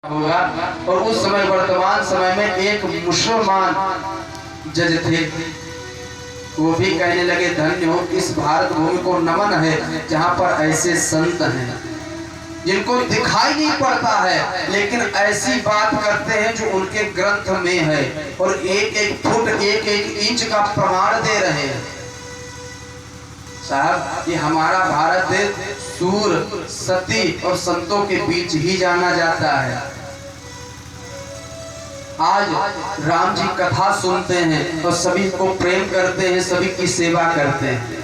होगा। और उस समय वर्तमान समय में एक मुसलमान जज थे, वो भी कहने लगे धन्य हो इस भारत भूमि को नमन है जहाँ पर ऐसे संत हैं जिनको दिखाई नहीं पड़ता है लेकिन ऐसी बात करते हैं जो उनके ग्रंथ में है और एक एक फुट एक एक इंच का प्रमाण दे रहे हैं। साहब, ये हमारा भारत देश सूर सती और संतों के बीच ही जाना जाता है। आज राम जी कथा सुनते हैं और सभी को प्रेम करते हैं, सभी की सेवा करते हैं,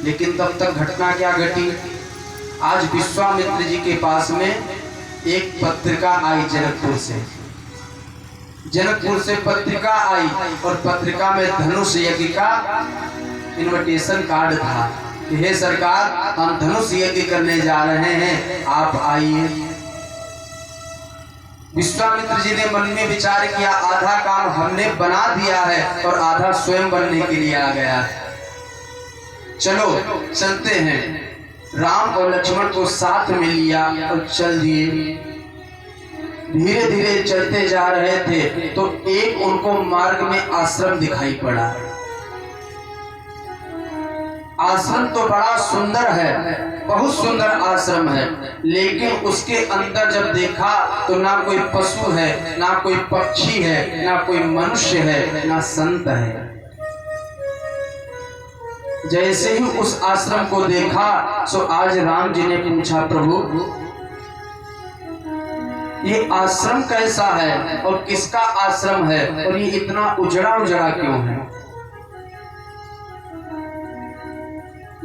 लेकिन तब तक घटना क्या घटी। आज विश्वामित्र जी के पास में एक पत्रिका आई जनकपुर से पत्रिका आई और पत्रिका में धनुष यज्ञ का इनविटेशन कार्ड था कि हे सरकार, हम धनुष यज्ञ करने जा रहे हैं, आप आइए। विश्वामित्र जी ने मन में विचार किया, आधा काम हमने बना दिया है और आधा स्वयं बनने के लिए आ गया है, चलो चलते हैं। राम और लक्ष्मण को साथ में लिया और चल दिए। धीरे धीरे चलते जा रहे थे तो एक उनको मार्ग में आश्रम दिखाई पड़ा। आश्रम तो बड़ा सुंदर है, बहुत सुंदर आश्रम है, लेकिन उसके अंदर जब देखा तो ना कोई पशु है, ना कोई पक्षी है, ना कोई मनुष्य है, ना संत है। जैसे ही उस आश्रम को देखा सो आज राम जी ने पूछा, प्रभु ये आश्रम कैसा है और किसका आश्रम है और ये इतना उजड़ा उजड़ा क्यों है।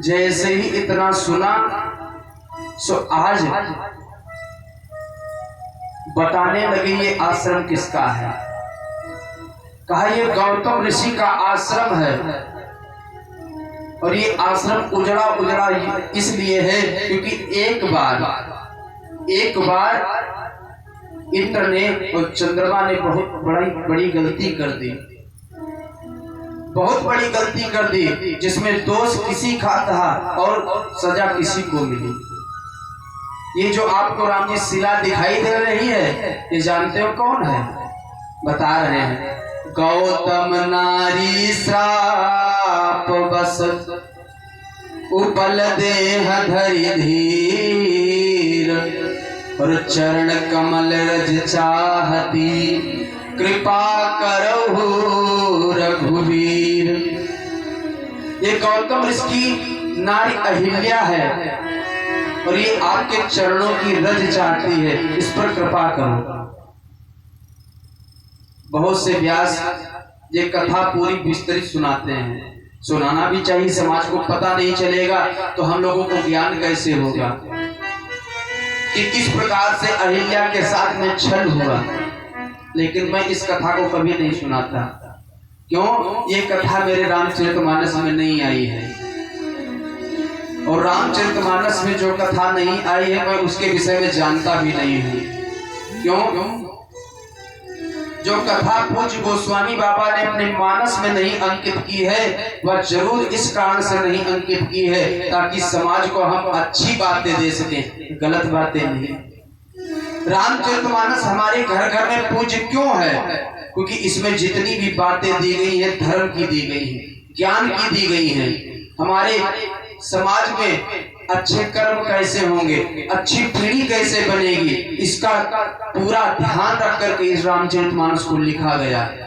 जैसे ही इतना सुना सो आज बताने लगे ये आश्रम किसका है। कहा ये गौतम ऋषि का आश्रम है और ये आश्रम उजड़ा उजड़ा इसलिए है क्योंकि एक बार इंद्र ने और चंद्रमा ने बहुत बड़ी गलती कर दी, बहुत बड़ी गलती कर दी, जिसमें दोष किसी का था और सजा किसी को मिली। ये जो आपको राम जी शिला दिखाई दे रही है, ये जानते हो कौन है? बता रहे हैं, गौतम नारी श्राप बस उपल देह धरि धीर और चरण कमल रज चाहती कृपा करहु रघुवीर। ये गौतम ऋषि की नारी अहिल्या है और ये आपके चरणों की रज चाहती है, इस पर कृपा करो। बहुत से व्यास ये कथा पूरी विस्तृत सुनाते हैं, सुनाना भी चाहिए, समाज को पता नहीं चलेगा तो हम लोगों को ज्ञान कैसे होगा कि किस प्रकार से अहिल्या के साथ में छल हुआ। लेकिन मैं इस कथा को कभी नहीं सुनाता, क्यों? ये कथा मेरे रामचरितमानस में नहीं आई है और रामचरितमानस में जो कथा नहीं आई है मैं उसके विषय में जानता भी नहीं हूँ। क्यों? जो कथा पूज्य गोस्वामी बाबा ने अपने मानस में नहीं अंकित की है वह जरूर इस कारण से नहीं अंकित की है ताकि समाज को हम अच्छी बातें दे सकें, गलत बातें नहीं। रामचरितमानस हमारे घर घर में पूज्य क्यों है? क्योंकि इसमें जितनी भी बातें दी गई हैं धर्म की दी गई हैं, ज्ञान की दी गई हैं। हमारे समाज में अच्छे कर्म कैसे होंगे, अच्छी पीढ़ी कैसे बनेगी, इसका पूरा ध्यान रख करके इस रामचरितमानस को लिखा गया है।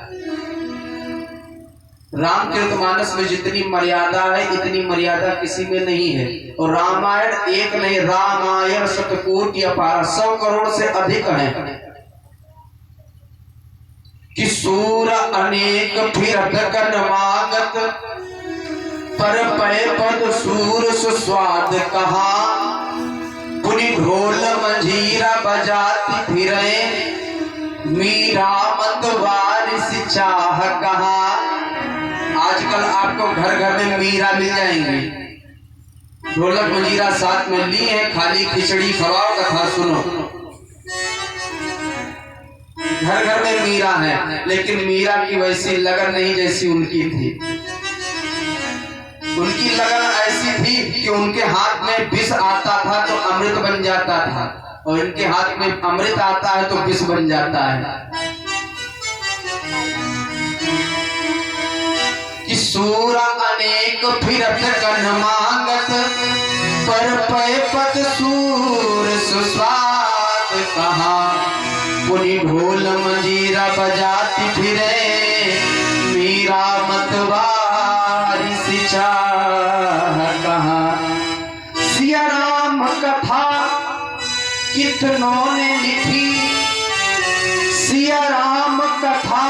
रामचरितमानस में जितनी मर्यादा है इतनी मर्यादा किसी में नहीं है। और रामायण एक नहीं, रामायण शतकोटि अपार, 100 करोड़ से अधिक है। कि सूर अनेक फिरत कर मागत पर पय पद सूर सुस्वाद कहा, पुनि ढोल मंजीरा बजाती फिरे, मीरा मत वारिस चाह कहा। आजकल आपको घर घर में मीरा मिल जाएंगे, ढोलक मंजीरा साथ में ली है, खाली खिचड़ी खवाओ, कथा सुनो। घर घर में मीरा है, लेकिन मीरा की वैसी लगन नहीं जैसी उनकी थी। उनकी लगन ऐसी थी कि उनके हाथ में विष आता था तो अमृत बन जाता था, और इनके हाथ में अमृत आता है तो विष बन जाता है। कि सूरा अनेक फिरत कन मांगत, पर पय पत सूर सुस्वाद कहा। पुनि ढोल मंजीरा बजाती फिरे, मीरा मतवारी सिचाह कहा। सिया राम कथा कितनों ने लिखी, सिया राम कथा